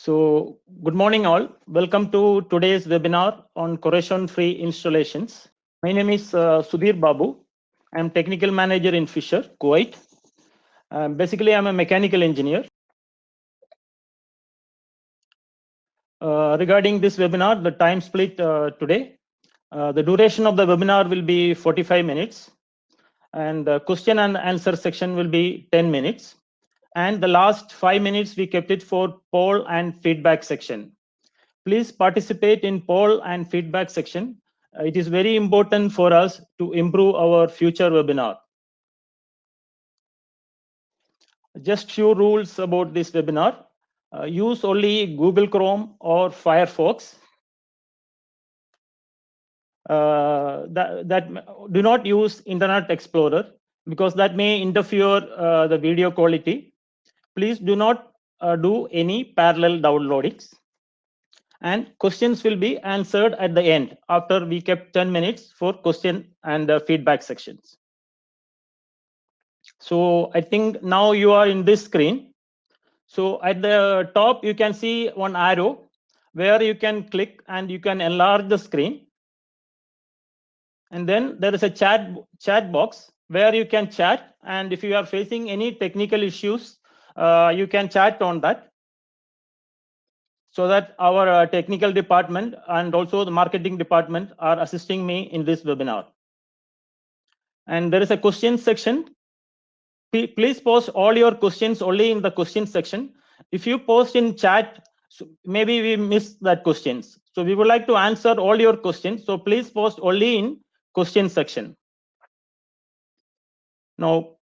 So, good morning, all. Welcome to today's webinar on corrosion-free installations. My name is Sudhir Babu. I'm technical manager in Fisher, Kuwait. Basically, I'm a mechanical engineer. Regarding this webinar, the time split today. The duration of the webinar will be 45 minutes, and the question and answer section will be 10 minutes. And the last 5 minutes, we kept it for poll and feedback section. Please participate in poll and feedback section. It is very important for us to improve our future webinar. Just few rules about this webinar. Use only Google Chrome or Firefox. That do not use Internet Explorer because that may interfere the video quality. Please do not do any parallel downloadings. And questions will be answered at the end after we kept 10 minutes for question and feedback sections. So I think now you are in this screen. So at the top, you can see one arrow where you can click and you can enlarge the screen. And then there is a chat box where you can chat. And if you are facing any technical issues, you can chat on that, so that our technical department and also the marketing department are assisting me in this webinar. And there is a question section. Please post all your questions only in the question section. If you post in chat, so maybe we miss that questions. So we would like to answer all your questions. So please post only in question section. Now,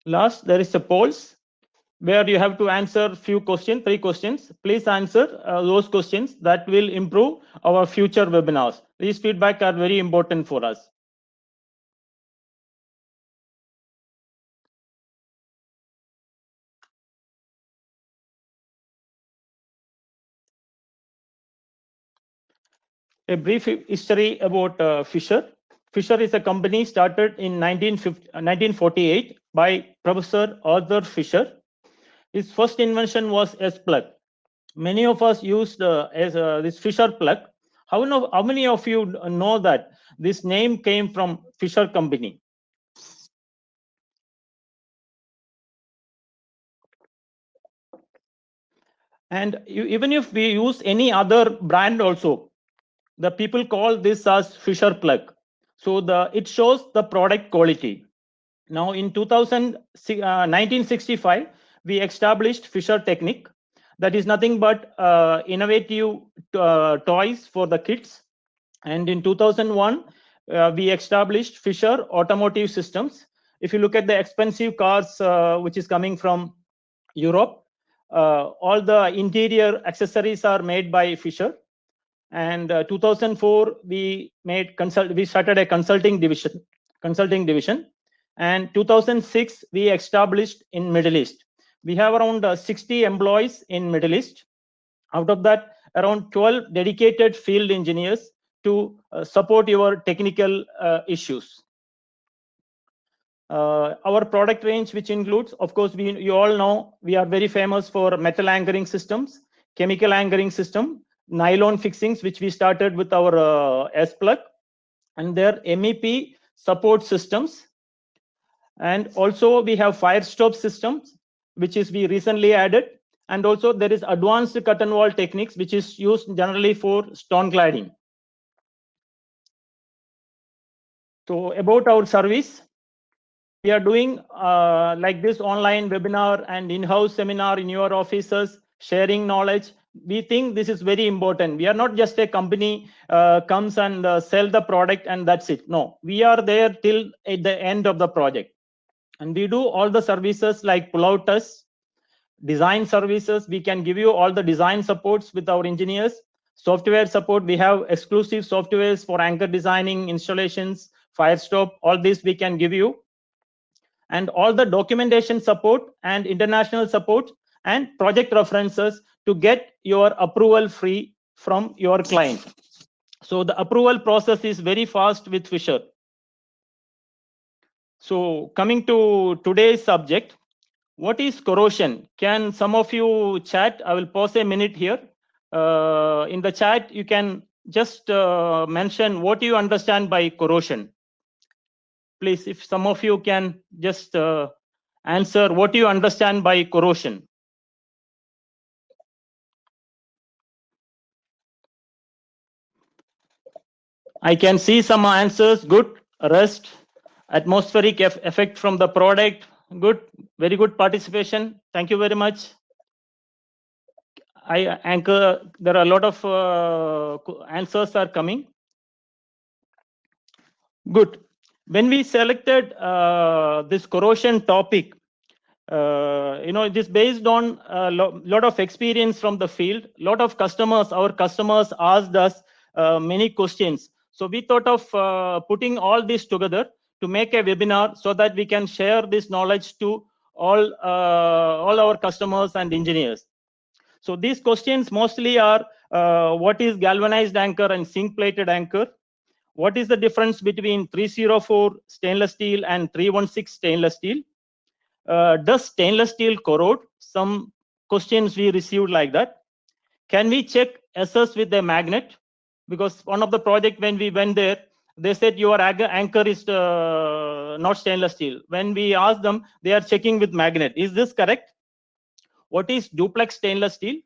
last, there is a polls where you have to answer few questions, 3 questions. Please answer those questions. That will improve our future webinars. These feedback are very important for us. A brief history about Fisher. Fisher is a company started in 1948 by Professor Arthur Fisher. His first invention was S-plug. Many of us used this Fisher plug. How many of you know that this name came from Fisher company? And even if we use any other brand also, the people call this as Fisher plug. So it shows the product quality. Now in 1965, we established Fisher Technic. That is nothing but innovative toys for the kids. And in 2001, we established Fisher Automotive Systems. If you look at the expensive cars which is coming from Europe, all the interior accessories are made by Fisher. And 2004, we started a consulting division. And 2006, we established in Middle East. We have around 60 employees in Middle East. Out of that, around 12 dedicated field engineers to support your technical issues. Our product range, which includes, of course, you all know we are very famous for metal anchoring systems, chemical anchoring system, nylon fixings, which we started with our S-plug, and their MEP support systems. And also we have fire stop systems, which is we recently added. And also there is advanced cut and wall techniques, which is used generally for stone cladding. So about our service, we are doing like this online webinar and in-house seminar in your offices, sharing knowledge. We think this is very important. We are not just a company comes and sell the product and that's it. No, we are there till at the end of the project. And we do all the services like pull-out tests, design services. We can give you all the design supports with our engineers. Software support, we have exclusive softwares for anchor designing, installations, fire stop, all this we can give you. And all the documentation support and international support and project references to get your approval free from your client. So the approval process is very fast with Fisher. So coming to today's subject, what is corrosion? Can some of you chat? I will pause a minute here. In the chat, you can just mention what you understand by corrosion. Please, if some of you can just answer what you understand by corrosion. I can see some answers. Good. Rust, atmospheric effect from the product. Good. Very good participation. Thank you very much. I anchor. There are a lot of answers are coming. Good. When we selected this corrosion topic, it is based on a lot of experience from the field. Lot of customers, our customers asked us many questions. So we thought of putting all this together to make a webinar so that we can share this knowledge to all our customers and engineers. So these questions mostly are what is galvanized anchor and zinc plated anchor? What is the difference between 304 stainless steel and 316 stainless steel? Does stainless steel corrode? Some questions we received like that. Can we check SS with a magnet? Because one of the project when we went there, they said your anchor is not stainless steel. When we asked them, they are checking with magnet. Is this correct? What is duplex stainless steel?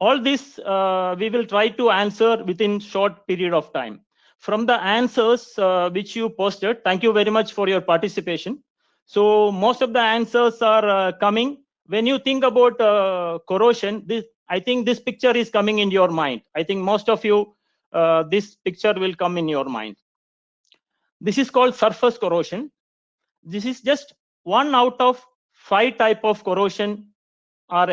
All this we will try to answer within short period of time. From the answers which you posted, thank you very much for your participation. So most of the answers are coming. When you think about corrosion, I think this picture is coming in your mind. I think most of you, this picture will come in your mind. This is called surface corrosion. This is just one out of 5 type of corrosion are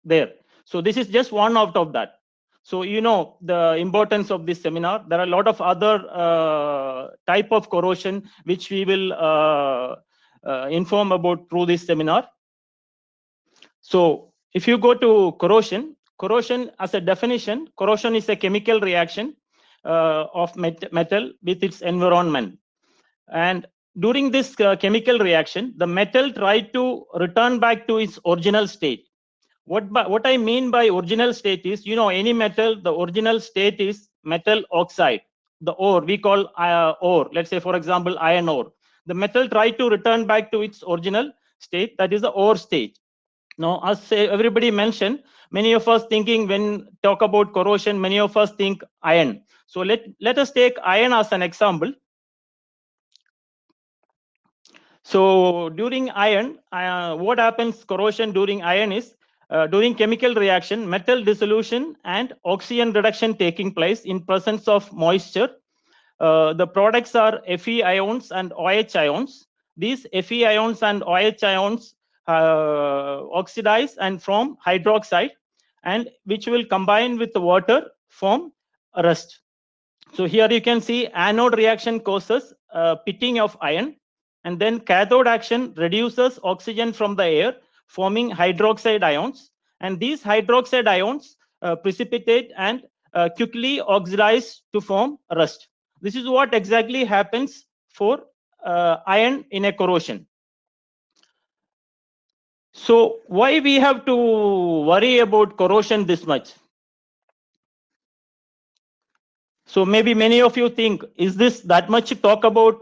there. So this is just one out of that. So you know the importance of this seminar. There are a lot of other type of corrosion which we will inform about through this seminar. So if you go to corrosion, corrosion as a definition, corrosion is a chemical reaction of metal with its environment. And during this chemical reaction, the metal tried to return back to its original state. What I mean by original state is, any metal, the original state is metal oxide. The ore, we call ore. Let's say, for example, iron ore. The metal tried to return back to its original state, that is the ore state. Now, as everybody mentioned, many of us thinking when talk about corrosion, many of us think iron. So let us take iron as an example. So during iron, what happens corrosion during iron is, during chemical reaction, metal dissolution and oxygen reduction taking place in presence of moisture. The products are Fe ions and OH ions. These Fe ions and OH ions oxidize and form hydroxide, and which will combine with the water form rust. So here you can see anode reaction causes pitting of iron, and then cathode action reduces oxygen from the air, forming hydroxide ions. And these hydroxide ions precipitate and quickly oxidize to form rust. This is what exactly happens for iron in a corrosion. So why we have to worry about corrosion this much? So maybe many of you think, is this that much talk about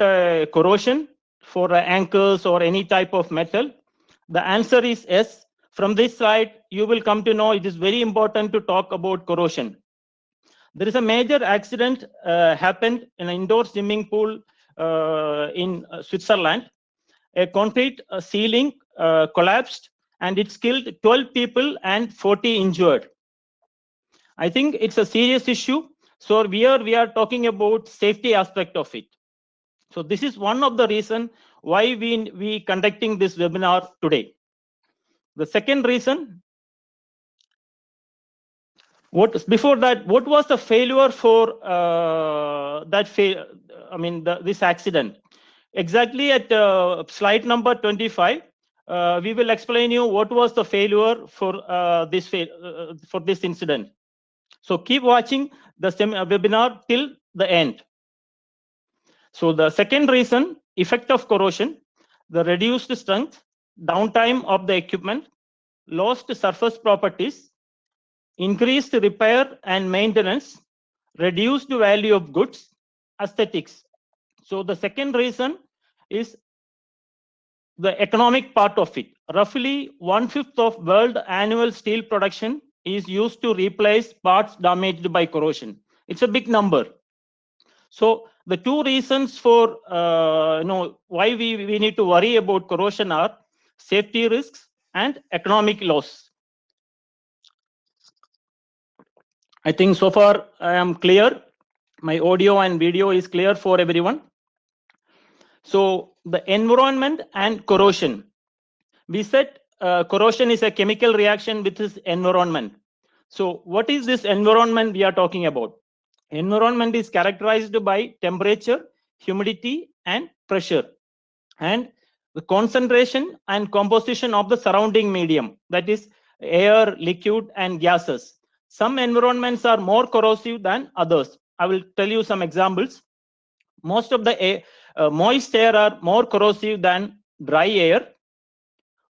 corrosion for anchors or any type of metal? The answer is yes. From this slide, you will come to know it is very important to talk about corrosion. There is a major accident happened in an indoor swimming pool in Switzerland. A concrete ceiling collapsed and it killed 12 people and 40 injured. I think it's a serious issue. So we are talking about safety aspect of it. So this is one of the reason why we conducting this webinar today. The second reason, what was the failure for this accident? Exactly at slide number 25, we will explain you what was the failure for this incident. So keep watching the webinar till the end. So the second reason, effect of corrosion, the reduced strength, downtime of the equipment, lost surface properties, increased repair and maintenance, reduced value of goods, aesthetics. So the second reason is the economic part of it. Roughly 1/5 of world annual steel production is used to replace parts damaged by corrosion. It's a big number. So the two reasons for why we need to worry about corrosion are safety risks and economic loss. I think so far I am clear. My audio and video is clear for everyone. So the environment and corrosion. We said corrosion is a chemical reaction with this environment. So what is this environment we are talking about? Environment is characterized by temperature, humidity, and pressure, and the concentration and composition of the surrounding medium, that is air, liquid, and gases. Some environments are more corrosive than others. I will tell you some examples. Most of the moist air are more corrosive than dry air.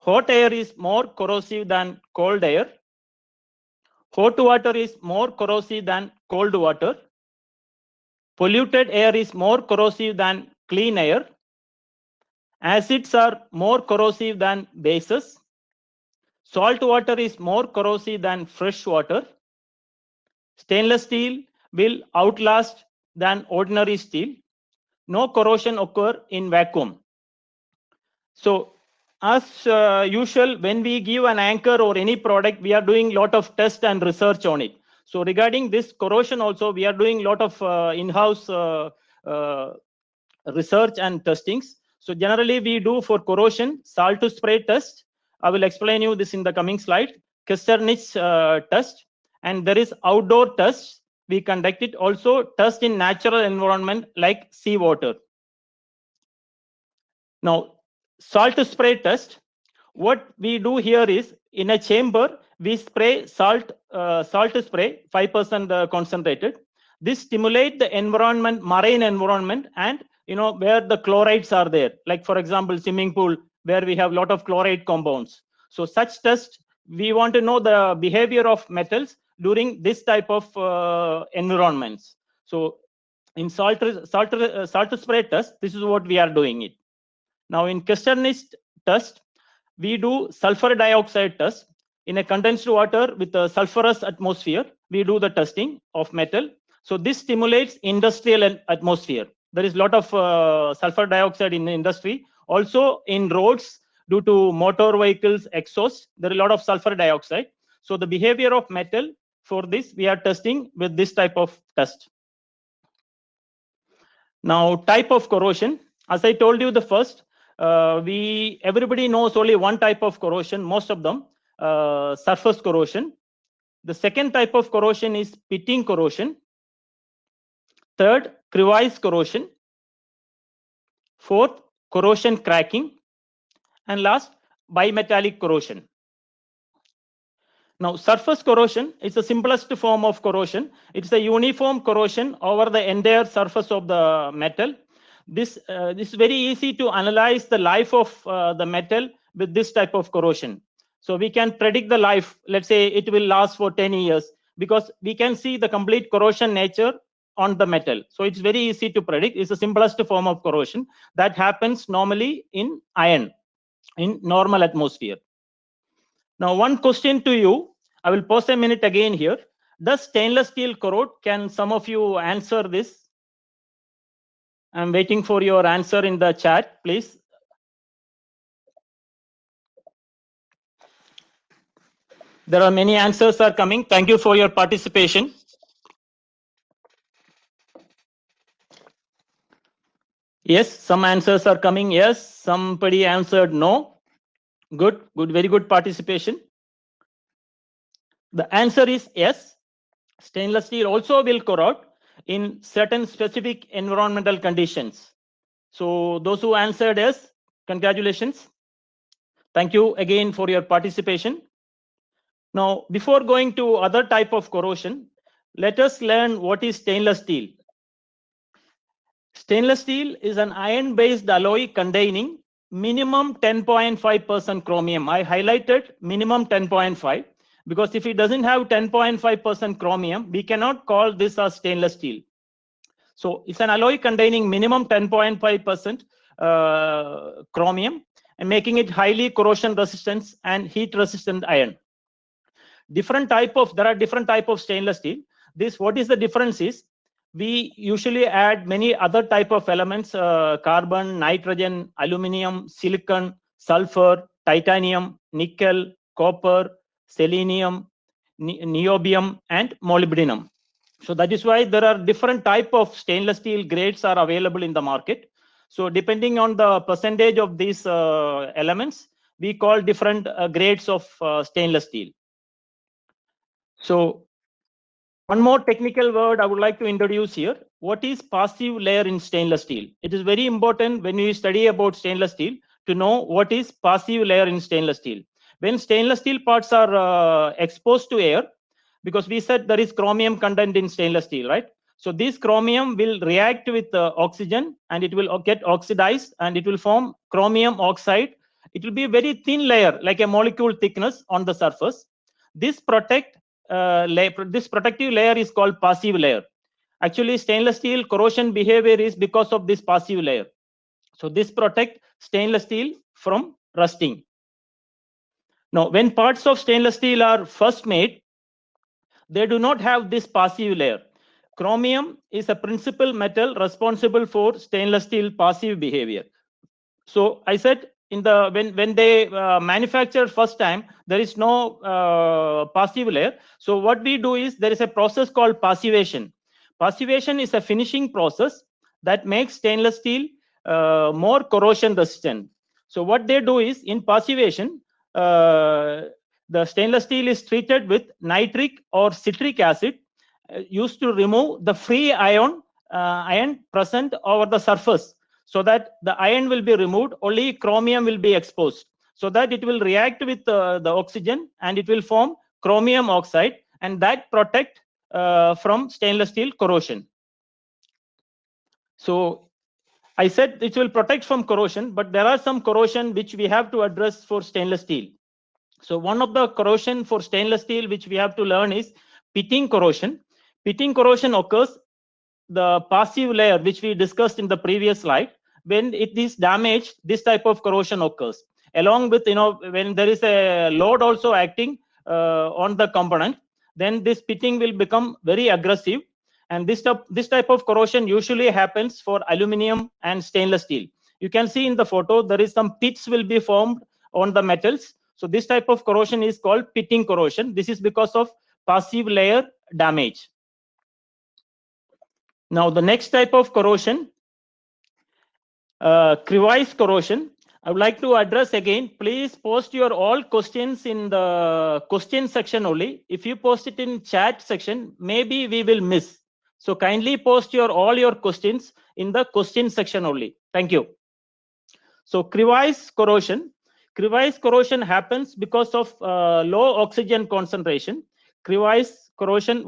Hot air is more corrosive than cold air. Hot water is more corrosive than cold water. Polluted air is more corrosive than clean air. Acids are more corrosive than bases. Salt water is more corrosive than fresh water. Stainless steel will outlast than ordinary steel. No corrosion occur in vacuum. So as usual, when we give an anchor or any product, we are doing a lot of test and research on it. So regarding this corrosion also, we are doing a lot of in-house research and testings. So generally we do for corrosion, salt to spray test. I will explain you this in the coming slide. Kesternitz test, and there is outdoor tests. We conduct it also test in natural environment like seawater. Now, salt to spray test. What we do here is in a chamber we spray salt spray 5% concentrated. This stimulate the environment, marine environment, and where the chlorides are there, like for example swimming pool where we have a lot of chloride compounds. So such test, we want to know the behavior of metals during this type of environments. So in salt spray test, this is what we are doing it. Now in Kesternitz test, we do sulfur dioxide test in a condensed water with a sulfurous atmosphere. We do the testing of metal. So this stimulates industrial atmosphere. There is a lot of sulfur dioxide in the industry. Also in roads, due to motor vehicles exhaust, there is a lot of sulfur dioxide. So the behavior of metal, for this we are testing with this type of test. Now type of corrosion, as I told you the first, everybody knows only one type of corrosion, most of them, surface corrosion. The second type of corrosion is pitting corrosion. Third, crevice corrosion. Fourth, corrosion cracking. And last, bimetallic corrosion. Now, surface corrosion is the simplest form of corrosion. It's a uniform corrosion over the entire surface of the metal. This is very easy to analyze the life of the metal with this type of corrosion. So we can predict the life. Let's say it will last for 10 years because we can see the complete corrosion nature on the metal. So it's very easy to predict. It's the simplest form of corrosion that happens normally in iron, in normal atmosphere. Now, one question to you. I will pause a minute again here. Does stainless steel corrode? Can some of you answer this? I'm waiting for your answer in the chat, please. There are many answers are coming. Thank you for your participation. Yes, some answers are coming. Yes, somebody answered no. Good, very good participation. The answer is yes. Stainless steel also will corrode in certain specific environmental conditions. So those who answered yes, congratulations. Thank you again for your participation. Now, before going to other type of corrosion, let us learn what is stainless steel. Stainless steel is an iron-based alloy containing minimum 10.5% chromium. I highlighted minimum 10.5 because if it doesn't have 10.5% chromium, we cannot call this as stainless steel. So it's an alloy containing minimum 10.5% chromium and making it highly corrosion resistant and heat resistant iron. There are different type of stainless steel. What is the difference is, we usually add many other type of elements, carbon, nitrogen, aluminum, silicon, sulfur, titanium, nickel, copper, selenium, niobium, and molybdenum. So that is why there are different type of stainless steel grades are available in the market. So depending on the percentage of these elements, we call different grades of stainless steel. So one more technical word I would like to introduce here. What is passive layer in stainless steel? It is very important when you study about stainless steel to know what is passive layer in stainless steel. When stainless steel parts are exposed to air, because we said there is chromium content in stainless steel, right? So this chromium will react with oxygen and it will get oxidized and it will form chromium oxide. It will be a very thin layer, like a molecule thickness on the surface. This this protective layer is called passive layer. Actually, stainless steel corrosion behavior is because of this passive layer. So this protect stainless steel from rusting. Now, when parts of stainless steel are first made, they do not have this passive layer. Chromium is a principal metal responsible for stainless steel passive behavior. So I said when they manufacture first time, there is no passive layer. So what we do is, there is a process called passivation. Passivation is a finishing process that makes stainless steel more corrosion resistant. So what they do is, in passivation, the stainless steel is treated with nitric or citric acid used to remove the free iron present over the surface, so that the iron will be removed, only chromium will be exposed, so that it will react with the oxygen and it will form chromium oxide, and that protect from stainless steel corrosion. So I said it will protect from corrosion, but there are some corrosion which we have to address for stainless steel. So one of the corrosion for stainless steel which we have to learn is pitting corrosion. Pitting corrosion occurs the passive layer which we discussed in the previous slide. When it is damaged, this type of corrosion occurs. Along with, when there is a load also acting on the component, then this pitting will become very aggressive. And this type of corrosion usually happens for aluminum and stainless steel. You can see in the photo, there is some pits will be formed on the metals. So this type of corrosion is called pitting corrosion. This is because of passive layer damage. Now the next type of corrosion, crevice corrosion. I would like to address again. Please post your all questions in the question section only. If you post it in chat section, maybe we will miss. So kindly post all your questions in the question section only. Thank you. So crevice corrosion. Crevice corrosion happens because of low oxygen concentration. Crevice corrosion.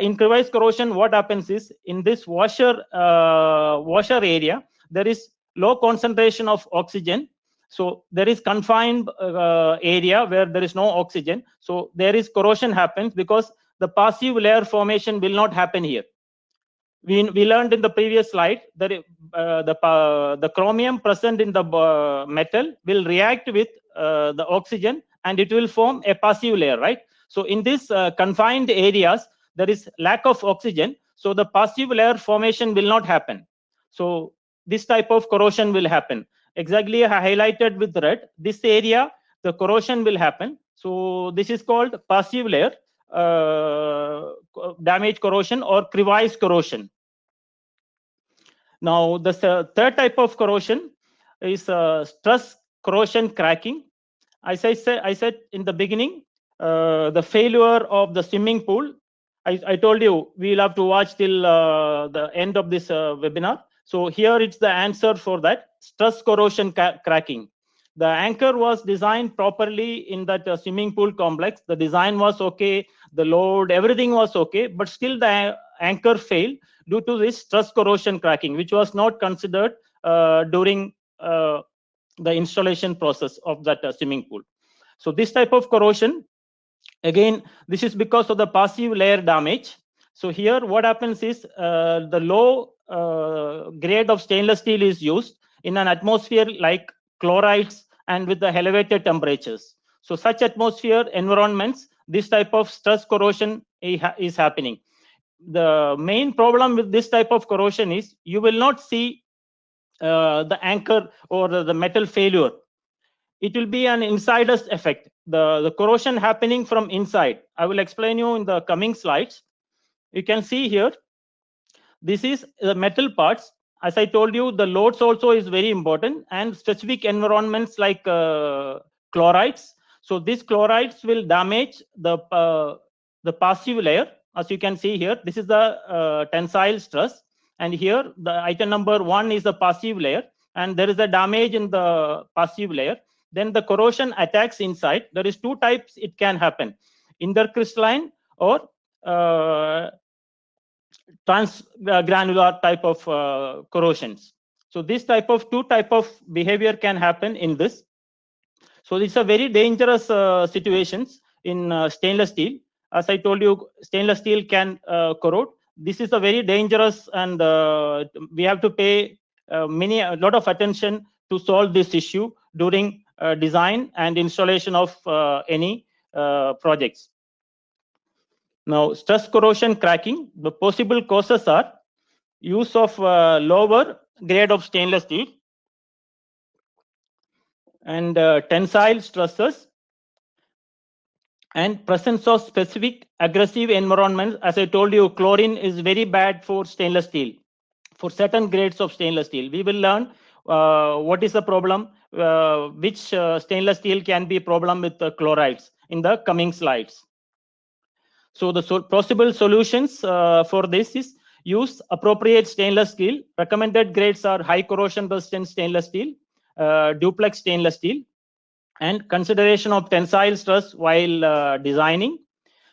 In crevice corrosion, what happens is, in this washer area, there is low concentration of oxygen. So there is confined area where there is no oxygen. So there is corrosion happens because the passive layer formation will not happen here. We learned in the previous slide that the chromium present in the metal will react with the oxygen and it will form a passive layer, right? So in this confined areas, there is lack of oxygen. So the passive layer formation will not happen. So this type of corrosion will happen. Exactly highlighted with red. This area, the corrosion will happen. So this is called passive layer damage corrosion or crevice corrosion. Now the third type of corrosion is stress corrosion cracking. As I said in the beginning, the failure of the swimming pool. I told you we'll have to watch till the end of this webinar. So here it's the answer for that: stress corrosion cracking. The anchor was designed properly in that swimming pool complex. The design was okay, the load, everything was okay, but still the anchor failed due to this stress corrosion cracking, which was not considered during the installation process of that swimming pool. So this type of corrosion, again, this is because of the passive layer damage. So here what happens is the low grade of stainless steel is used in an atmosphere like chlorides and with the elevated temperatures. So such atmosphere environments, this type of stress corrosion is happening. The main problem with this type of corrosion is you will not see the anchor or the metal failure. It will be an insider's effect, the corrosion happening from inside. I will explain you in the coming slides. You can see here, this is the metal parts. As I told you, the loads also is very important, and specific environments like chlorides. So these chlorides will damage the passive layer. As you can see here, this is the tensile stress, and here the item number 1 is the passive layer, and there is a damage in the passive layer. Then the corrosion attacks inside. There is 2 types it can happen: intercrystalline or transgranular type of corrosions. So this type of 2 type of behavior can happen in this. So it's a very dangerous situations in stainless steel. As I told you, stainless steel can corrode. This is a very dangerous, and we have to pay a lot of attention to solve this issue during design and installation of any projects. Now, stress corrosion cracking, the possible causes are use of lower grade of stainless steel and tensile stresses and presence of specific aggressive environments. As I told you, chlorine is very bad for stainless steel. For certain grades of stainless steel, we will learn what is the problem, which stainless steel can be problem with the chlorides in the coming slides. So the possible solutions for this is use appropriate stainless steel. Recommended grades are high corrosion resistant stainless steel, duplex stainless steel, and consideration of tensile stress while designing,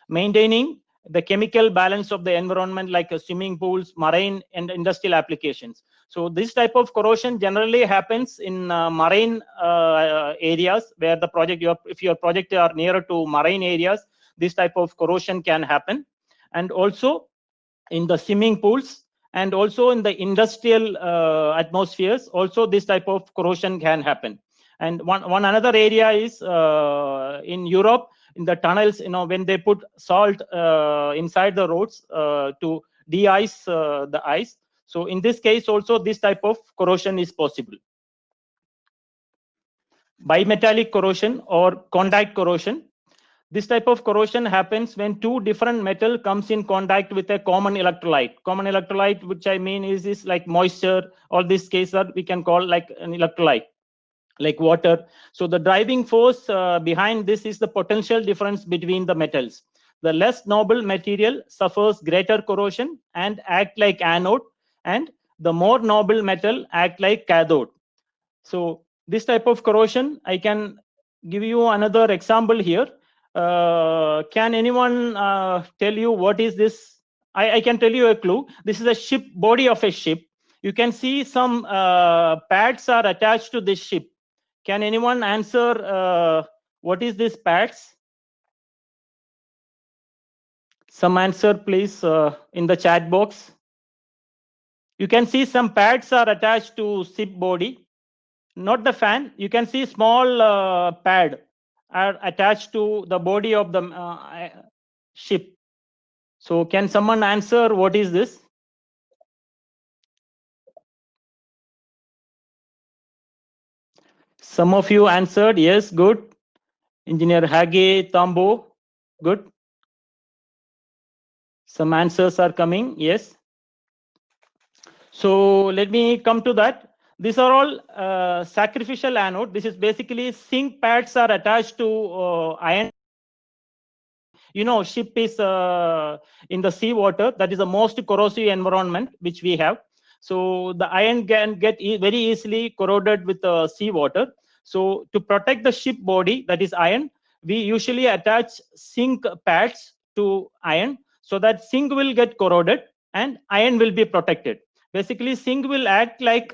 maintaining the chemical balance of the environment like swimming pools, marine, and industrial applications. So this type of corrosion generally happens in marine areas where the project, if your project are nearer to marine areas, this type of corrosion can happen. And also in the swimming pools, and also in the industrial atmospheres, also this type of corrosion can happen. And one another area is in Europe, in the tunnels, when they put salt inside the roads to de-ice the ice. So in this case also, this type of corrosion is possible. Bimetallic corrosion or contact corrosion. This type of corrosion happens when 2 different metal comes in contact with a common electrolyte. Common electrolyte, which I mean is like moisture. All these cases we can call like an electrolyte, like water. So the driving force behind this is the potential difference between the metals. The less noble material suffers greater corrosion and act like anode, and the more noble metal act like cathode. So this type of corrosion, I can give you another example here. Can anyone tell you what is this? I can tell you a clue. This is a ship, body of a ship. You can see some pads are attached to this ship. Can anyone answer what is this pads? Some answer, please, in the chat box. You can see some pads are attached to ship body, not the fan. You can see small pad are attached to the body of the ship. So can someone answer what is this? Some of you answered yes, good. Engineer Hage, Tambo, good. Some answers are coming, yes. So let me come to that. These are all sacrificial anode. This is basically zinc pads are attached to iron. Ship is in the sea water. That is the most corrosive environment which we have. So the iron can get very easily corroded with the sea water. So to protect the ship body, that is iron, we usually attach zinc pads to iron so that zinc will get corroded and iron will be protected. Basically, zinc will act like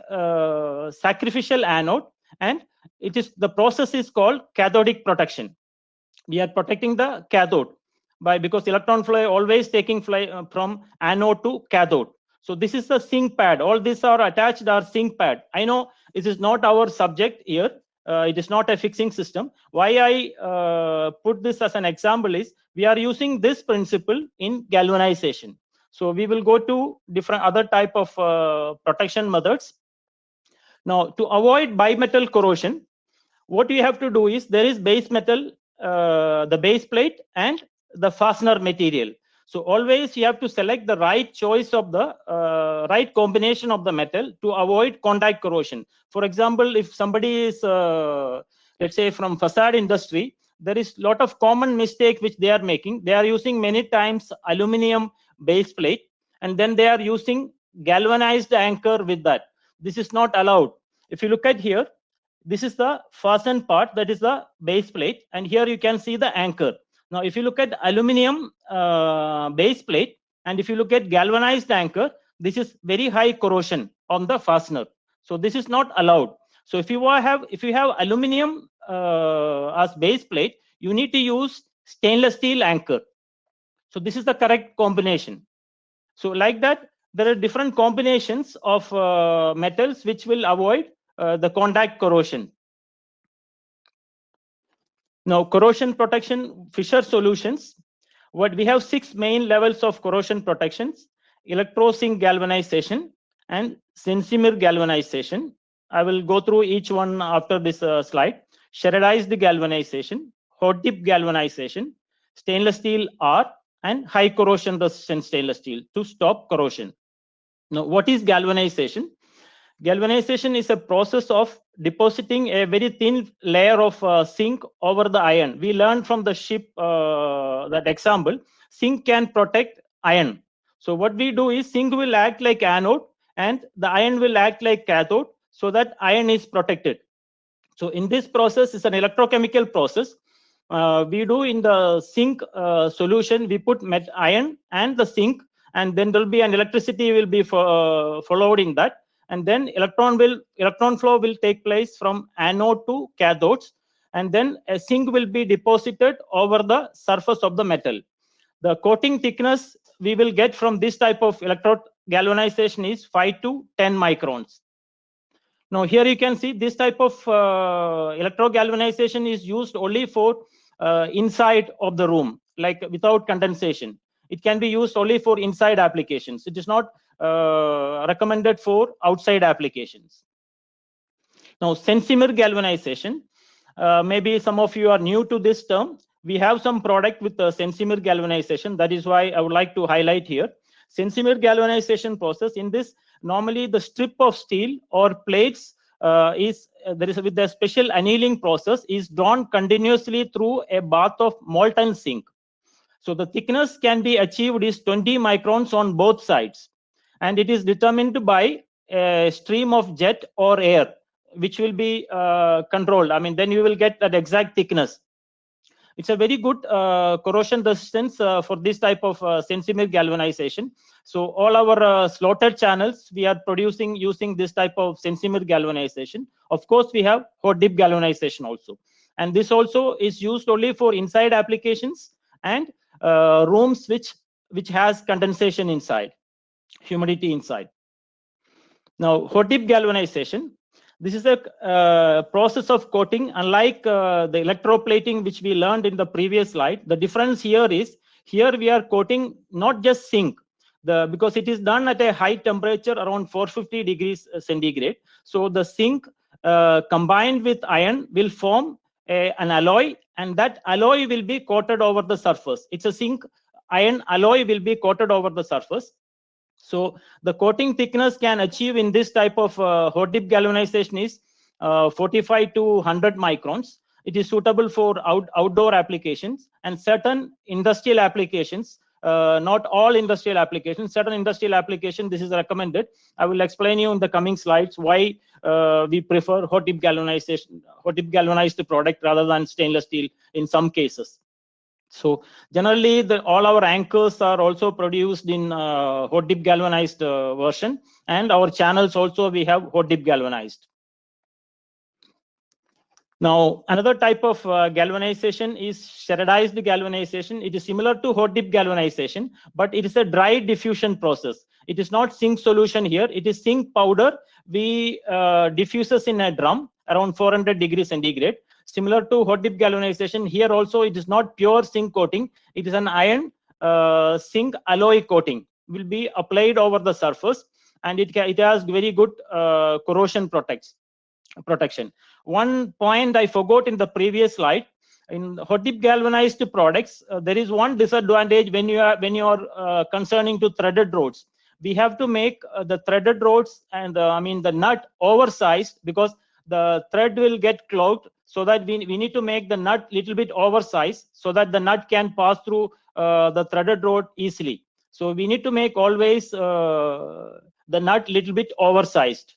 sacrificial anode, and the process is called cathodic protection. We are protecting the cathode because electron flow always taking from anode to cathode. So this is the zinc pad. All these are attached are zinc pad. I know this is not our subject here. It is not a fixing system. Why I put this as an example is we are using this principle in galvanization. So we will go to different other type of protection methods. Now, to avoid bimetal corrosion, what you have to do is there is base metal, the base plate, and the fastener material. So always you have to select the right choice of the right combination of the metal to avoid contact corrosion. For example, if somebody is let's say from facade industry, there is lot of common mistake which they are making. They are using many times aluminum base plate, and then they are using galvanized anchor with that. This is not allowed. If you look at here, this is the fastened part, that is the base plate, and here you can see the anchor. Now if you look at aluminum base plate, and if you look at galvanized anchor, this is very high corrosion on the fastener, so this is not allowed. So if you have aluminum as base plate, you need to use stainless steel anchor. So this is the correct combination. So like that, there are different combinations of metals which will avoid the contact corrosion. Now, corrosion protection, Fisher Solutions. What we have 6 main levels of corrosion protections: electrozinc galvanization and Sensimir galvanization. I will go through each one after this slide. Shreddized galvanization, hot dip galvanization, stainless steel R, and high corrosion resistant stainless steel to stop corrosion. Now, what is galvanization? Galvanization is a process of depositing a very thin layer of zinc over the iron. We learned from the ship that example, zinc can protect iron. So what we do is zinc will act like anode and the iron will act like cathode, so that iron is protected. So in this process, it's an electrochemical process. We do in the zinc solution, we put iron and the zinc, and then there will be an electricity will be followed in that, and then electron flow will take place from anode to cathodes, and then a zinc will be deposited over the surface of the metal. The coating thickness we will get from this type of electrode galvanization is 5 to 10 microns. Now here you can see this type of electrogalvanization is used only for inside of the room, like without condensation. It can be used only for inside applications. It is not recommended for outside applications. Now, Sensimir galvanization. Maybe some of you are new to this term. We have some product with Sensimir galvanization. That is why I would like to highlight here. Sensimir galvanization process. In this, normally the strip of steel or plates with the special annealing process is drawn continuously through a bath of molten zinc. So the thickness can be achieved is 20 microns on both sides, and it is determined by a stream of jet or air, which will be controlled. I mean, then you will get that exact thickness. It's a very good corrosion resistance for this type of Sensimir galvanization. So all our slotted channels we are producing using this type of Sensimir galvanization. Of course, we have hot dip galvanization also, and this also is used only for inside applications and rooms which has condensation inside, humidity inside. Now, hot dip galvanization. This is a process of coating. Unlike the electroplating, which we learned in the previous slide, the difference here is, here we are coating not just zinc, because it is done at a high temperature around 450 degrees centigrade. So the zinc combined with iron will form an alloy, and that alloy will be coated over the surface. It's a zinc iron alloy will be coated over the surface. So the coating thickness can achieve in this type of hot dip galvanization is 45 to 100 microns. It is suitable for outdoor applications and certain industrial applications not all industrial applications. Certain industrial application, this is recommended. I will explain you in the coming slides why we prefer hot dip galvanized product rather than stainless steel in some cases. So generally, all our anchors are also produced in hot dip galvanized version, and our channels also we have hot dip galvanized. Now, another type of galvanization is shreddized galvanization. It is similar to hot dip galvanization, but it is a dry diffusion process. It is not zinc solution here. It is zinc powder. We diffuses in a drum around 400 degrees centigrade. Similar to hot dip galvanization, here also it is not pure zinc coating. It is an iron zinc alloy coating. Will be applied over the surface, and it has very good corrosion protection. One point I forgot in the previous slide: in hot dip galvanized products, there is one disadvantage when you are concerning to threaded rods. We have to make the threaded rods and the nut oversized, because the thread will get clogged. So that we need to make the nut little bit oversized so that the nut can pass through the threaded rod easily. So we need to make always the nut little bit oversized.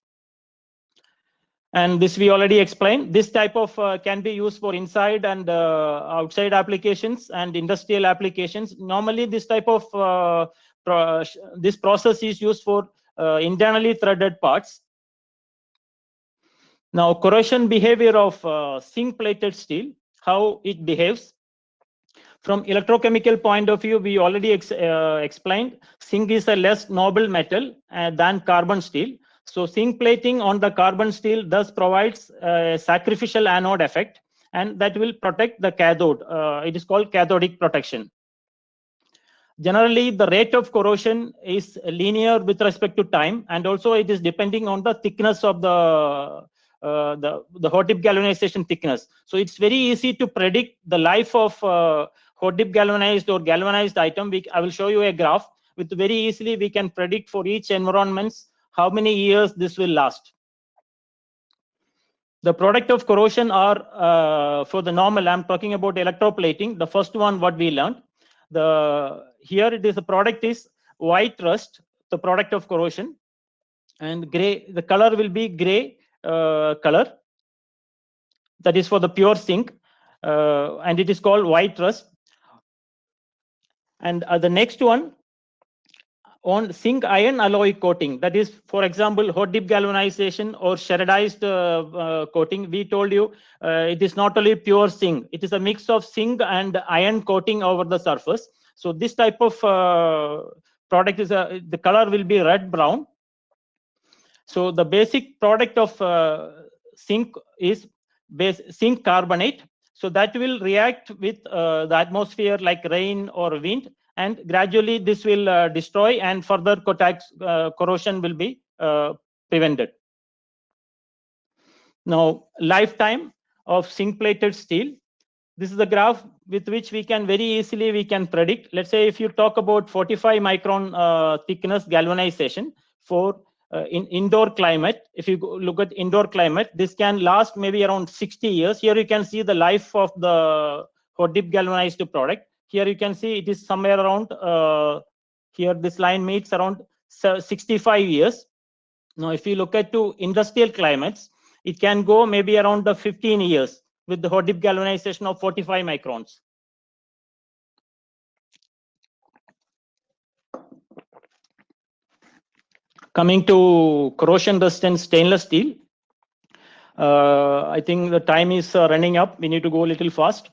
And this we already explained. This type of can be used for inside and outside applications and industrial applications. Normally, this type of this process is used for internally threaded parts. Now, corrosion behavior of zinc plated steel, how it behaves. From electrochemical point of view, we already explained zinc is a less noble metal than carbon steel. So zinc plating on the carbon steel thus provides a sacrificial anode effect, and that will protect the cathode. It is called cathodic protection. Generally, the rate of corrosion is linear with respect to time, and also it is depending on the thickness of the hot dip galvanization thickness. So it's very easy to predict the life of hot dip galvanized or galvanized item. I will show you a graph. With very easily we can predict for each environments how many years this will last. The product of corrosion are for the normal. I'm talking about electroplating. The first one what we learned. Here it is. The product is white rust. The product of corrosion, and gray. The color will be gray color. That is for the pure zinc, and it is called white rust. And the next one on zinc iron alloy coating, that is, for example, hot dip galvanization or shreddized coating. We told you it is not only pure zinc, it is a mix of zinc and iron coating over the surface. So this type of product is the color will be red brown. So the basic product of zinc is zinc carbonate. So that will react with the atmosphere like rain or wind, and gradually this will destroy, and further corrosion will be prevented. Now, lifetime of zinc plated steel. This is the graph with which we can very easily predict. Let's say if you talk about 45 micron thickness galvanization for in indoor climate. If you look at indoor climate, this can last maybe around 60 years. Here you can see the life of the hot dip galvanized product. Here you can see it is somewhere around here this line meets around 65 years. Now if you look at to industrial climates, it can go maybe around the 15 years with the hot dip galvanization of 45 microns. Coming to corrosion resistant stainless steel, I think the time is running up. We need to go a little fast.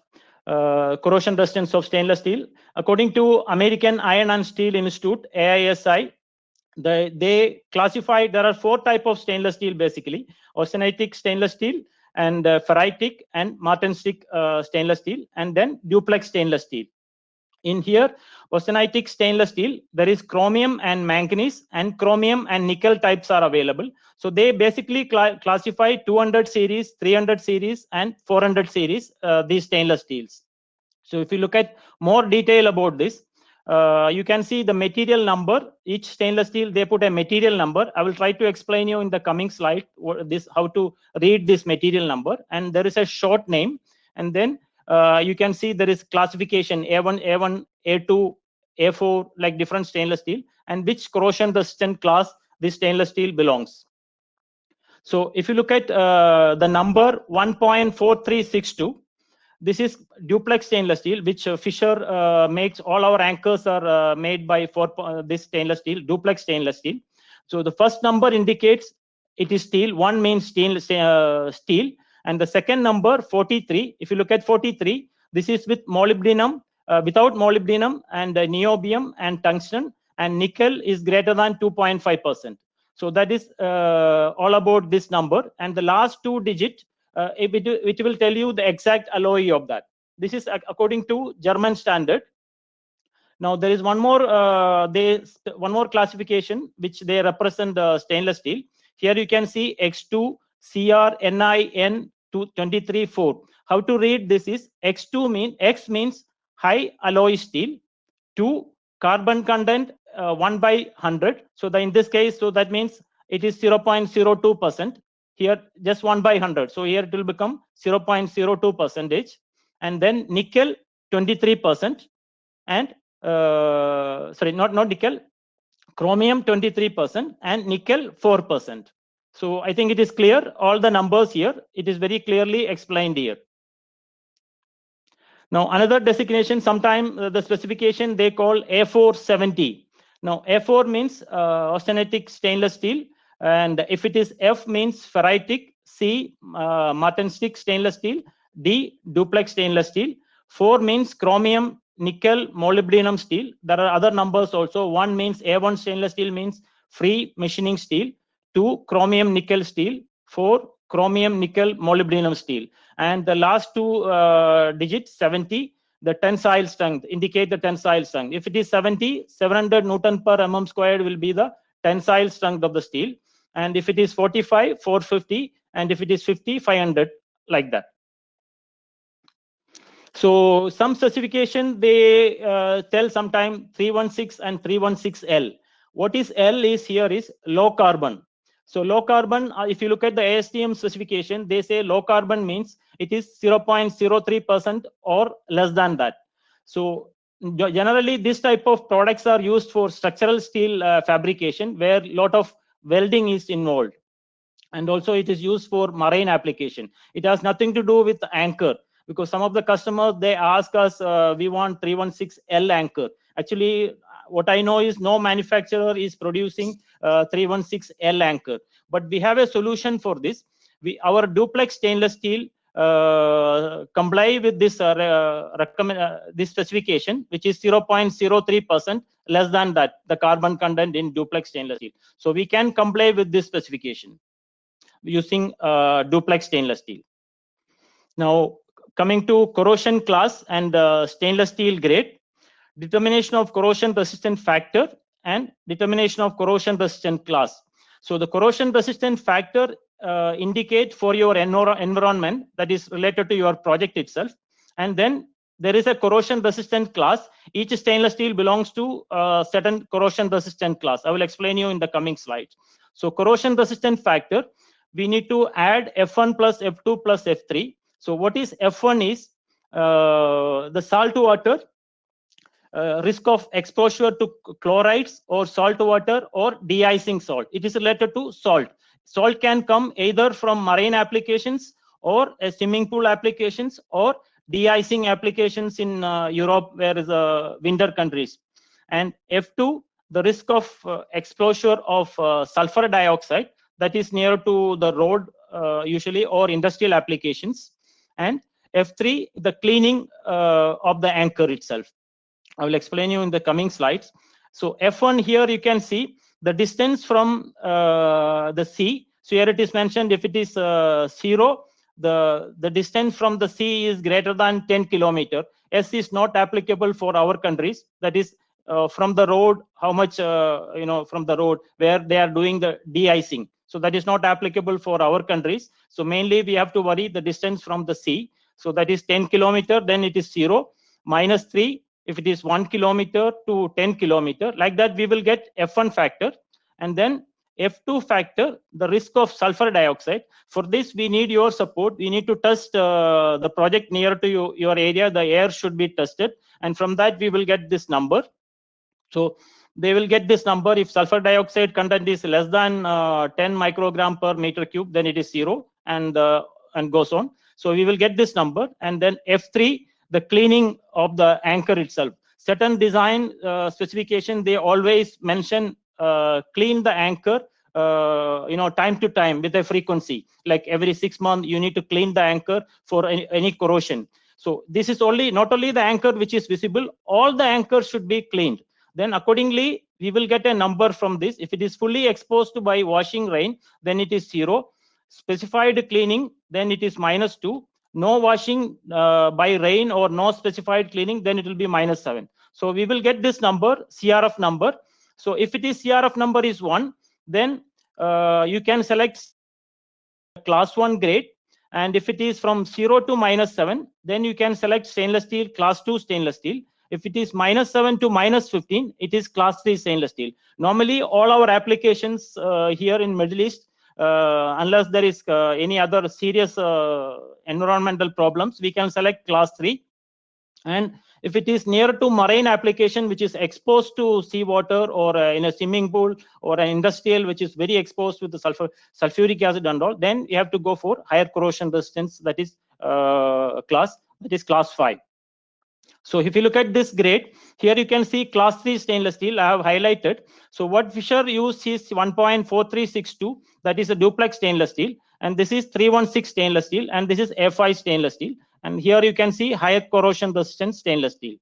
Corrosion resistance of stainless steel. According to American Iron and Steel Institute, AISI, they classify, there are 4 types of stainless steel basically: austenitic stainless steel, and ferritic and martensitic stainless steel, and then duplex stainless steel. In here, austenitic stainless steel, there is chromium and manganese, and chromium and nickel types are available. So they basically classify 200 series, 300 series, and 400 series, these stainless steels. So if you look at more detail about this, you can see the material number. Each stainless steel, they put a material number. I will try to explain you in the coming slide how to read this material number. And there is a short name, and then you can see there is classification A1, A1, A2, A4, like different stainless steel, and which corrosion resistant class this stainless steel belongs. So if you look at the number 1.4362, this is duplex stainless steel, which Fisher makes. All our anchors are made by this stainless steel, duplex stainless steel. So the first number indicates it is steel. One means steel, and the second number 43. If you look at 43, this is with molybdenum, without molybdenum, and niobium and tungsten, and nickel is greater than 2.5%. So that is all about this number, and the last two digits, it will tell you the exact alloy of that. This is according to German standard. Now there is one more classification which they represent stainless steel. Here you can see X2 CrNin 234. How to read this is X2 X means high alloy steel, 2 carbon content 1 by 100. So in this case, so that means it is 0.02%. Here just 1 by 100. So here it will become 0.02%. And then nickel 23%, and sorry, not nickel, chromium 23%, and nickel 4%. So I think it is clear. All the numbers here, it is very clearly explained here. Now another designation, sometime the specification they call A470. Now A4 means austenitic stainless steel, and if it is F means ferritic, C martensitic stainless steel, D duplex stainless steel, 4 means chromium, nickel, molybdenum steel. There are other numbers also. 1 means A1 stainless steel means free machining steel, 2 chromium nickel steel, 4 chromium nickel molybdenum steel, and the last two digits 70, the tensile strength, indicate the tensile strength. If it is 70, 700 Newton per mm squared will be the tensile strength of the steel, and if it is 45, 450, and if it is 50, 500, like that. So some specification they tell sometime 316 and 316L. What is L is here is low carbon. So low carbon, if you look at the ASTM specification, they say low carbon means it is 0.03% or less than that. So generally this type of products are used for structural steel fabrication, where a lot of welding is involved, and also it is used for marine application. It has nothing to do with the anchor, because some of the customers they ask us, we want 316L anchor. Actually, what I know is no manufacturer is producing 316L anchor, but we have a solution for this. Our duplex stainless steel comply with this this specification, which is 0.03% less than that, the carbon content in duplex stainless steel. So we can comply with this specification using duplex stainless steel. Now coming to corrosion class and stainless steel grade, determination of corrosion resistant factor and determination of corrosion resistant class. So the corrosion resistant factor indicate for your environment, that is related to your project itself, and then there is a corrosion resistant class. Each stainless steel belongs to a certain corrosion resistant class. I will explain you in the coming slides. So corrosion resistant factor, we need to add F1 plus F2 plus F3. So what is F1 is the salt water, risk of exposure to chlorides or salt water or de-icing salt. It is related to salt. Salt can come either from marine applications or swimming pool applications or de-icing applications in Europe, where is winter countries. And F2, the risk of exposure of sulfur dioxide, that is near to the road usually, or industrial applications. And F3, the cleaning of the anchor itself. I will explain you in the coming slides. So F1 here you can see the distance from the sea. So here it is mentioned, if it is 0, the distance from the sea is greater than 10 kilometer. S is not applicable for our countries. That is from the road, how much from the road where they are doing the de-icing. So that is not applicable for our countries. So mainly we have to worry the distance from the sea. So that is 10 kilometer, then it is 0, minus 3. If it is 1 kilometer to 10 kilometer, like that we will get F1 factor. And then F2 factor, the risk of sulfur dioxide. For this we need your support. We need to test the project near to your area. The air should be tested, and from that we will get this number. So they will get this number. If sulfur dioxide content is less than 10 microgram per meter cube, then it is 0, and goes on. So we will get this number. And then F3, the cleaning of the anchor itself. Certain design specification, they always mention clean the anchor time to time with a frequency, like every 6 months you need to clean the anchor for any corrosion. So this is not only the anchor which is visible, all the anchors should be cleaned. Then accordingly we will get a number from this. If it is fully exposed by washing rain, then it is 0. Specified cleaning, then it is -2. No washing by rain or no specified cleaning, then it will be -7. So we will get this number, CRF number. So if it is CRF number is 1, then you can select class 1 grade. And if it is from 0 to -7, then you can select stainless steel, class 2 stainless steel. If it is -7 to -15, it is class 3 stainless steel. Normally, all our applications here in Middle East, unless there is any other serious environmental problems, we can select class 3. And if it is near to marine application, which is exposed to seawater, or in a swimming pool, or an industrial which is very exposed with the sulfuric acid and all, then you have to go for higher corrosion resistance, that is class 5. So if you look at this grade, here you can see class 3 stainless steel I have highlighted. So what Fisher used is 1.4362, that is a duplex stainless steel, and this is 316 stainless steel, and this is F5 stainless steel. And here you can see higher corrosion resistance stainless steel.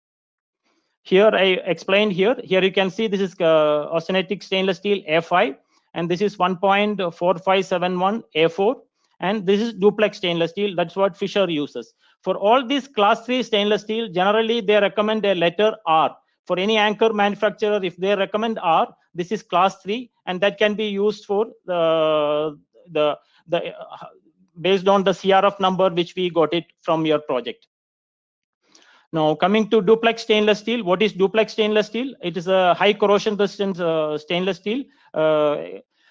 Here I explained here you can see this is austenitic stainless steel F5, and this is 1.4571 A4, and this is duplex stainless steel. That's what Fisher uses. For all these class 3 stainless steel, generally they recommend a letter R. For any anchor manufacturer, if they recommend R, this is class 3, and that can be used for the based on the CRF number which we got it from your project. Now coming to duplex stainless steel, what is duplex stainless steel? It is a high corrosion resistance stainless steel.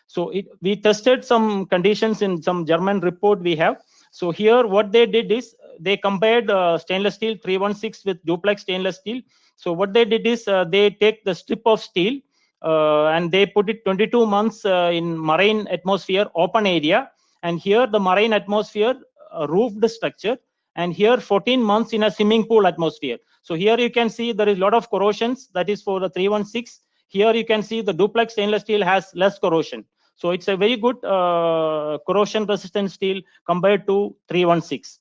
So we tested some conditions in some German report we have. So here what they did is they compared stainless steel 316 with duplex stainless steel. So what they did is they take the strip of steel and they put it 22 months in marine atmosphere open area, and here the marine atmosphere roofed structure, and here 14 months in a swimming pool atmosphere. So here you can see there is a lot of corrosions, that is for the 316. Here you can see the duplex stainless steel has less corrosion. So it's a very good corrosion resistant steel compared to 316.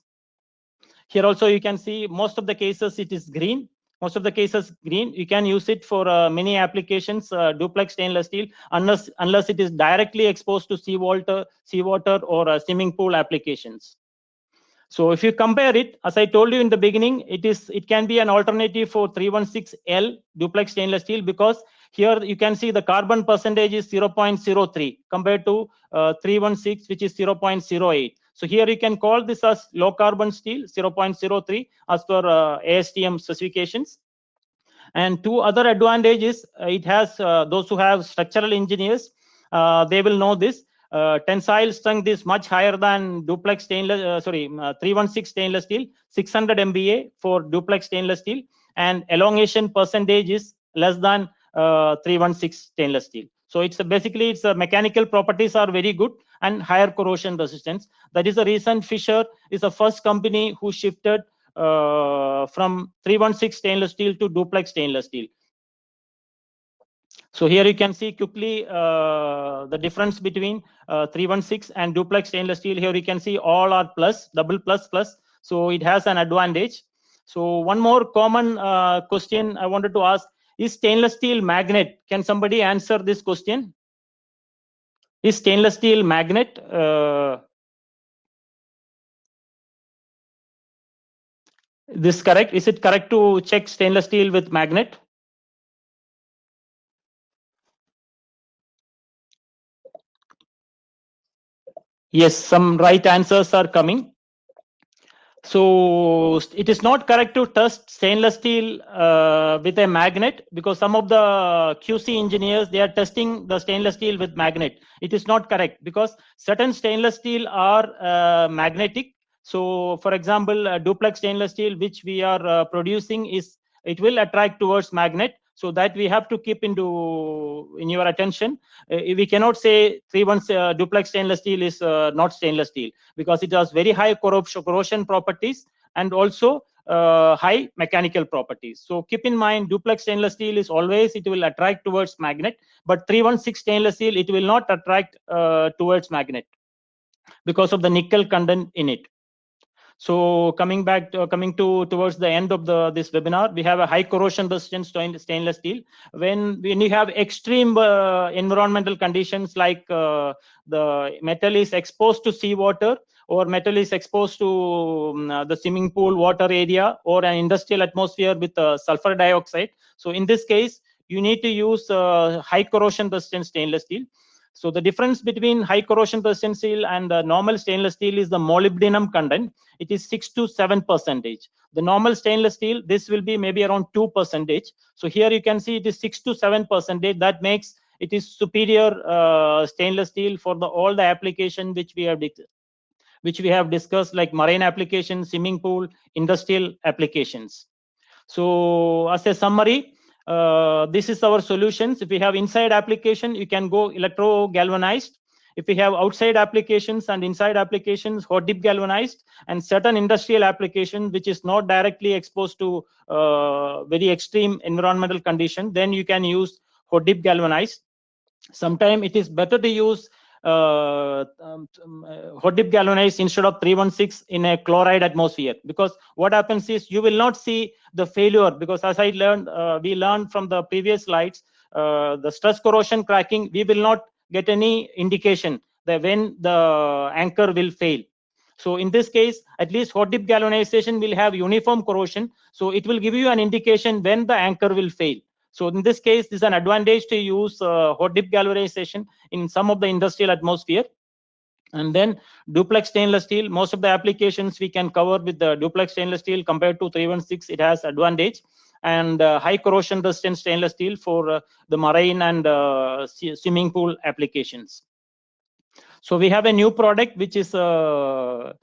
Here also you can see most of the cases it is green. Most of the cases green. You can use it for many applications, duplex stainless steel, unless it is directly exposed to seawater or swimming pool applications. So if you compare it, as I told you in the beginning, it can be an alternative for 316L duplex stainless steel, because here you can see the carbon percentage is 0.03 compared to 316, which is 0.08. So here you can call this as low carbon steel, 0.03 as per ASTM specifications. And two other advantages it has, those who have structural engineers, they will know this. Tensile strength is much higher than duplex stainless, 316 stainless steel, 600 MBA for duplex stainless steel, and elongation percentage is less than 316 stainless steel. So it's basically its mechanical properties are very good and higher corrosion resistance. That is the reason Fisher is the first company who shifted from 316 stainless steel to duplex stainless steel. So here you can see quickly the difference between 316 and duplex stainless steel. Here you can see all are plus, double plus plus. So it has an advantage. So one more common question I wanted to ask, is stainless steel magnet? Can somebody answer this question? Is stainless steel magnet? This correct? Is it correct to check stainless steel with magnet? Yes, some right answers are coming. So it is not correct to test stainless steel with a magnet, because some of the QC engineers, they are testing the stainless steel with magnet. It is not correct, because certain stainless steel are magnetic. So for example, duplex stainless steel which we are producing, it will attract towards magnet. So that we have to keep in your attention. We cannot say 3-1 duplex stainless steel is not stainless steel, because it has very high corrosion properties and also high mechanical properties. So keep in mind, duplex stainless steel is always, it will attract towards magnet, but 316 stainless steel, it will not attract towards magnet because of the nickel content in it. So coming towards the end of this webinar, we have a high corrosion resistant stainless steel. When you have extreme environmental conditions, like the metal is exposed to seawater, or metal is exposed to the swimming pool water area, or an industrial atmosphere with sulfur dioxide. So in this case, you need to use high corrosion resistant stainless steel. So the difference between high corrosion resistant steel and normal stainless steel is the molybdenum content. It is 6 to 7%. The normal stainless steel, this will be maybe around 2%. So here you can see it is 6 to 7%. That makes it is superior stainless steel for all the application which we have discussed, like marine applications, swimming pool, industrial applications. So as a summary, this is our solutions. If we have inside application, you can go electro galvanized. If we have outside applications and inside applications, hot dip galvanized, and certain industrial application which is not directly exposed to very extreme environmental condition, then you can use hot dip galvanized. Sometimes it is better to use hot dip galvanized instead of 316 in a chloride atmosphere, because what happens is you will not see the failure, because as I learned, we learned from the previous slides, the stress corrosion cracking, we will not get any indication that when the anchor will fail. So in this case, at least hot dip galvanization will have uniform corrosion, so it will give you an indication when the anchor will fail. So in this case, this is an advantage to use hot dip galvanization in some of the industrial atmosphere. And then duplex stainless steel, most of the applications we can cover with the duplex stainless steel compared to 316, it has advantage. And high corrosion resistant stainless steel for the marine and swimming pool applications. So we have a new product which is the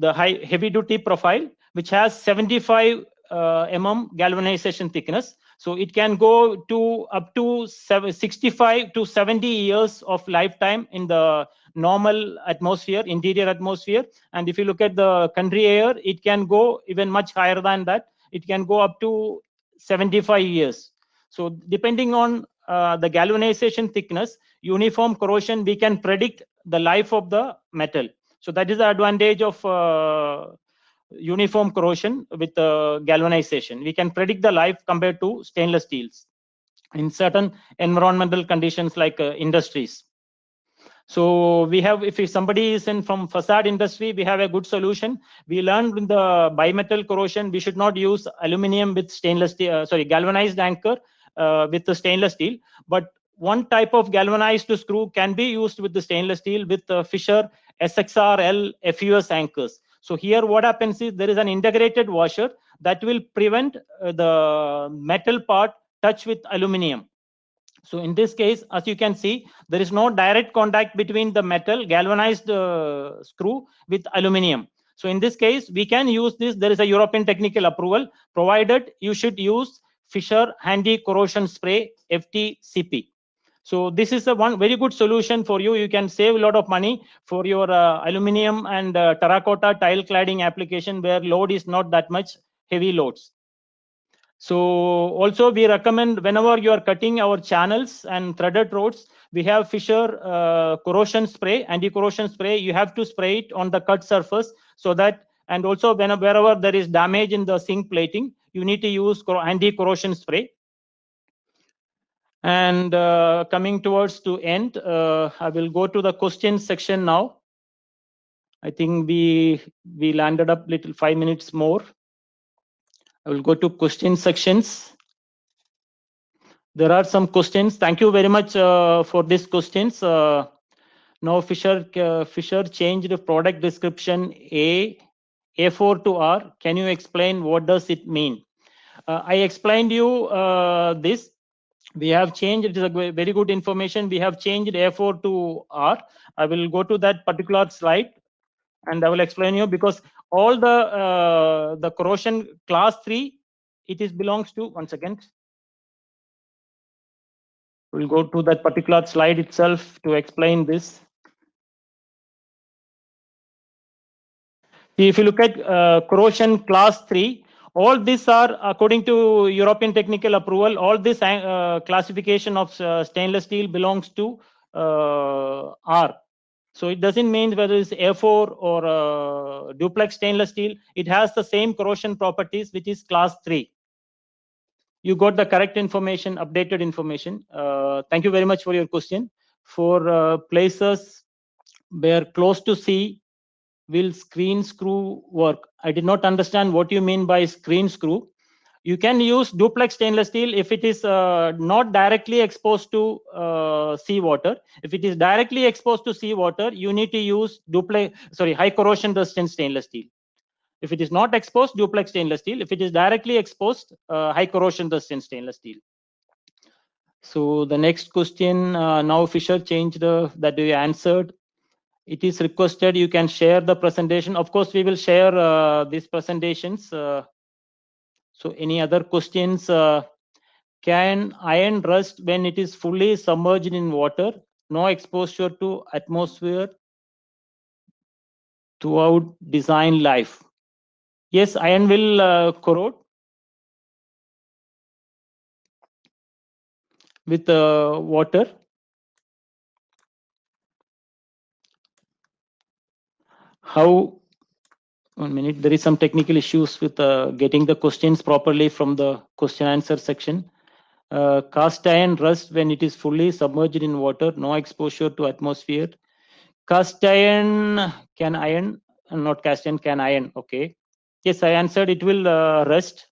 heavy duty profile, which has 75 galvanization thickness. So it can go to up to 65 to 70 years of lifetime in the normal atmosphere, interior atmosphere. And if you look at the country air, it can go even much higher than that. It can go up to 75 years. So depending on the galvanization thickness, uniform corrosion, we can predict the life of the metal. So that is the advantage of uniform corrosion with galvanization. We can predict the life compared to stainless steels in certain environmental conditions like industries. So we have, if somebody is from facade industry, we have a good solution. We learned in the bimetal corrosion, we should not use aluminum with stainless steel, galvanized anchor with the stainless steel. But one type of galvanized screw can be used with the stainless steel with Fisher SXRL FUS anchors. So here what happens is there is an integrated washer that will prevent the metal part touch with aluminum. So in this case, as you can see, there is no direct contact between the metal galvanized screw with aluminum. So in this case, we can use this. There is a European technical approval, provided you should use Fisher Handy Corrosion Spray FTCP. So this is a one very good solution for you. You can save a lot of money for your aluminum and terracotta tile cladding application where load is not that much heavy loads. So also we recommend whenever you are cutting our channels and threaded rods, we have Fisher corrosion spray, anti-corrosion spray. You have to spray it on the cut surface so that, and also wherever there is damage in the zinc plating, you need to use anti-corrosion spray. And coming towards to end, I will go to the question section now. I think we landed up little 5 minutes more. I will go to question sections. There are some questions. Thank you very much for these questions. Now Fisher changed the product description A4 to R. Can you explain what does it mean? I explained you this. We have changed, it is a very good information. We have changed A4 to R. I will go to that particular slide and I will explain you, because all the corrosion class 3, it is belongs to, one second. We'll go to that particular slide itself to explain this. If you look at corrosion class 3, all these are according to European technical approval. All this classification of stainless steel belongs to R. So it doesn't mean whether it's A4 or duplex stainless steel. It has the same corrosion properties, which is class 3. You got the correct information, updated information. Thank you very much for your question. For places where close to sea, will screen screw work? I did not understand what you mean by screen screw. You can use duplex stainless steel if it is not directly exposed to seawater. If it is directly exposed to seawater, you need to use high corrosion resistant stainless steel. If it is not exposed, duplex stainless steel. If it is directly exposed, high corrosion resistant stainless steel. So the next question, now Fisher changed that you answered. It is requested you can share the presentation. Of course, we will share these presentations. So any other questions? Can iron rust when it is fully submerged in water? No exposure to atmosphere throughout design life. Yes, iron will corrode with water. How? 1 minute. There is some technical issues with getting the questions properly from the question answer section. Cast iron rust when it is fully submerged in water, no exposure to atmosphere. Cast iron can iron, not cast iron can iron. Okay. Yes, I answered it will rust.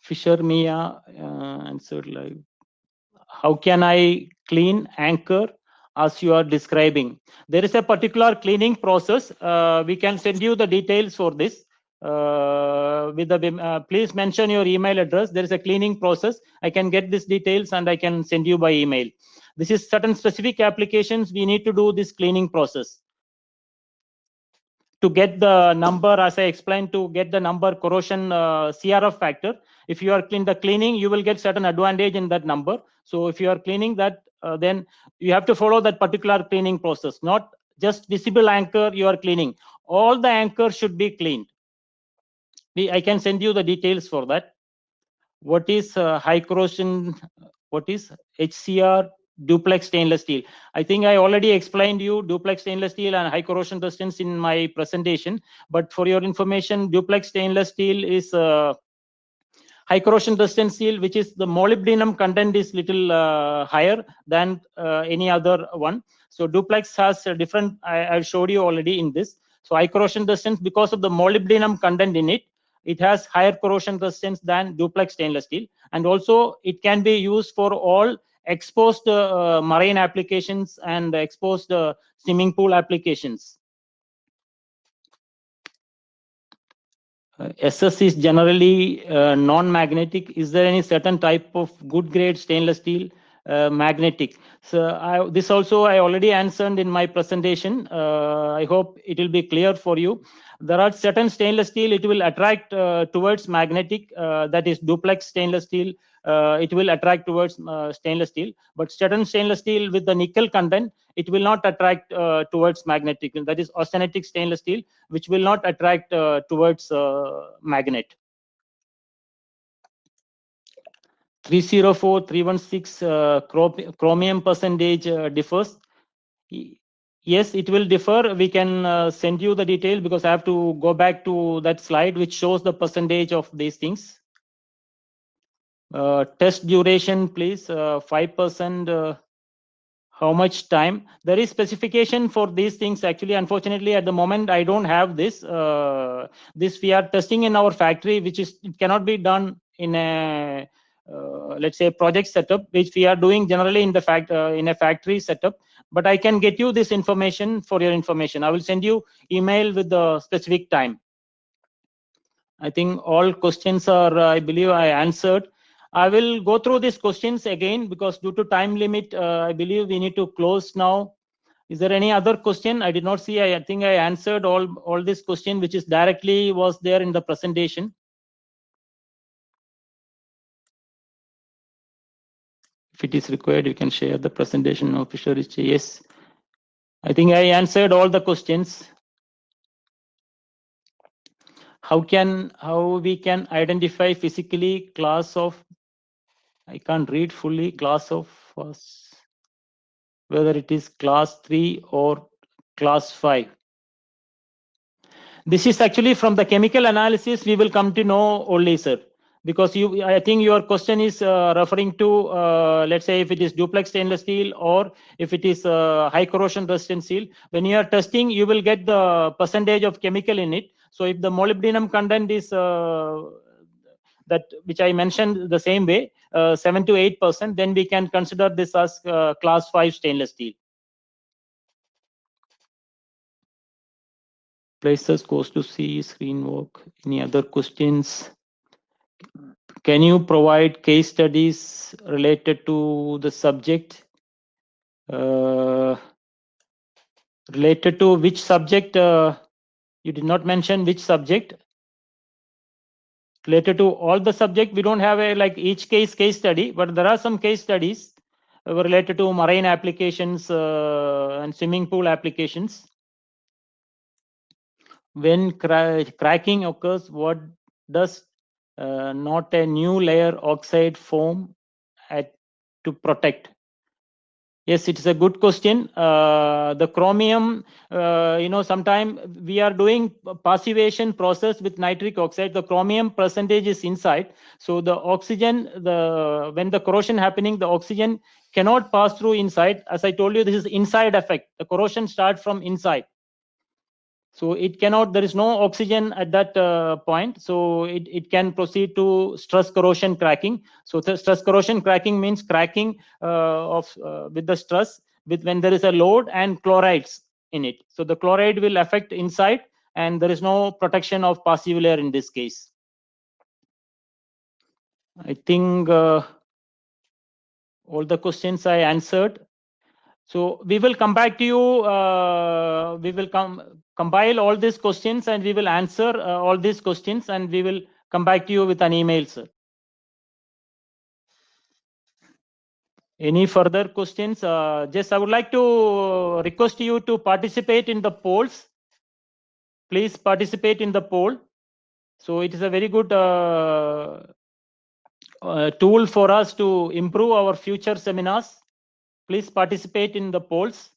Fisher Mia answered like, how can I clean anchor as you are describing? There is a particular cleaning process. We can send you the details for this. Please mention your email address. There is a cleaning process. I can get these details and I can send you by email. This is certain specific applications. We need to do this cleaning process to get the number, as I explained, to get the number corrosion CRF factor. If you are cleaning, you will get certain advantage in that number. So if you are cleaning that, then you have to follow that particular cleaning process, not just visible anchor you are cleaning. All the anchors should be cleaned. I can send you the details for that. What is high corrosion? What is HCR duplex stainless steel? I think I already explained you duplex stainless steel and high corrosion resistance in my presentation. But for your information, duplex stainless steel is high corrosion resistant steel, which is the molybdenum content is little higher than any other one. So duplex has a different. I showed you already in this. So high corrosion resistance because of the molybdenum content in it. It has higher corrosion resistance than duplex stainless steel, and also it can be used for all exposed marine applications and exposed swimming pool applications. SS is generally non-magnetic. Is there any certain type of good grade stainless steel magnetic? So this also I already answered in my presentation. I hope it will be clear for you. There are certain stainless steel it will attract towards magnetic, that is duplex stainless steel. It will attract towards stainless steel, but certain stainless steel with the nickel content, it will not attract towards magnetic. That is austenitic stainless steel, which will not attract towards magnet. 304, 316 chromium percentage differs. Yes, it will differ. We can send you the detail because I have to go back to that slide which shows the percentage of these things. Test duration, please. 5%. How much time? There is specification for these things. Actually, unfortunately, at the moment, I don't have this. This we are testing in our factory, which is it cannot be done in a let's say project setup, which we are doing generally in the in a factory setup. But I can get you this information for your information. I will send you email with the specific time. I think all questions are, I believe I answered. I will go through these questions again because due to time limit, I believe we need to close now. Is there any other question? I did not see. I think I answered all this question, which is directly was there in the presentation. If it is required, you can share the presentation of Fisher History. Yes, I think I answered all the questions. How we can identify physically class of, I can't read fully, class of whether it is class 3 or class 5. This is actually from the chemical analysis we will come to know only, sir, because I think your question is referring to let's say if it is duplex stainless steel or if it is high corrosion resistant steel. When you are testing, you will get the percentage of chemical in it. So if the molybdenum content is that which I mentioned the same way, 7 to 8%, then we can consider this as class 5 stainless steel. Places goes to see screen work. Any other questions? Can you provide case studies related to the subject? Related to which subject? You did not mention which subject. Related to all the subject, we don't have a like each case study, but there are some case studies related to marine applications and swimming pool applications. When cracking occurs, what does not a new layer oxide form to protect? Yes, it is a good question. The chromium, sometime we are doing passivation process with nitric oxide. The chromium percentage is inside. So the oxygen, when the corrosion happening, the oxygen cannot pass through inside. As I told you, this is inside effect. The corrosion starts from inside. So it cannot, there is no oxygen at that point. So it can proceed to stress corrosion cracking. So the stress corrosion cracking means cracking with the stress when there is a load and chlorides in it. So the chloride will affect inside and there is no protection of passive layer in this case. I think all the questions I answered. So we will come back to you. We will compile all these questions and we will answer all these questions and we will come back to you with an email, sir. Any further questions? Just I would like to request you to participate in the polls. Please participate in the poll. So it is a very good tool for us to improve our future seminars. Please participate in the polls.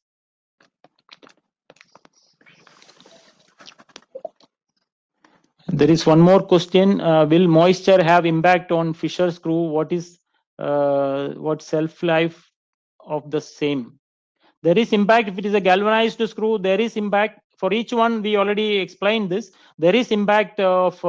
There is one more question. Will moisture have impact on Fisher screw? What shelf life of the same? There is impact if it is a galvanized screw. There is impact for each one. We already explained this. There is impact of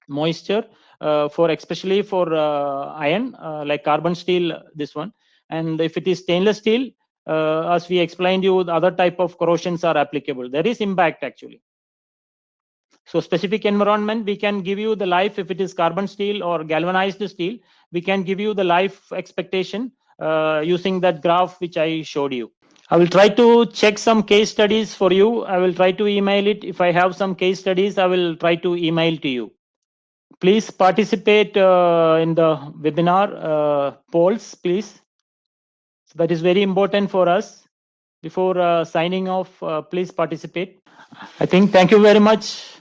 moisture especially for iron like carbon steel. This one, and if it is stainless steel, as we explained you, the other type of corrosions are applicable. There is impact actually. So specific environment, we can give you the life. If it is carbon steel or galvanized steel, we can give you the life expectation using that graph which I showed you. I will try to check some case studies for you. I will try to email it. If I have some case studies, I will try to email to you. Please participate in the webinar polls, please. So that is very important for us. Before signing off, please participate. I think thank you very much.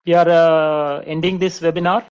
We are ending this webinar.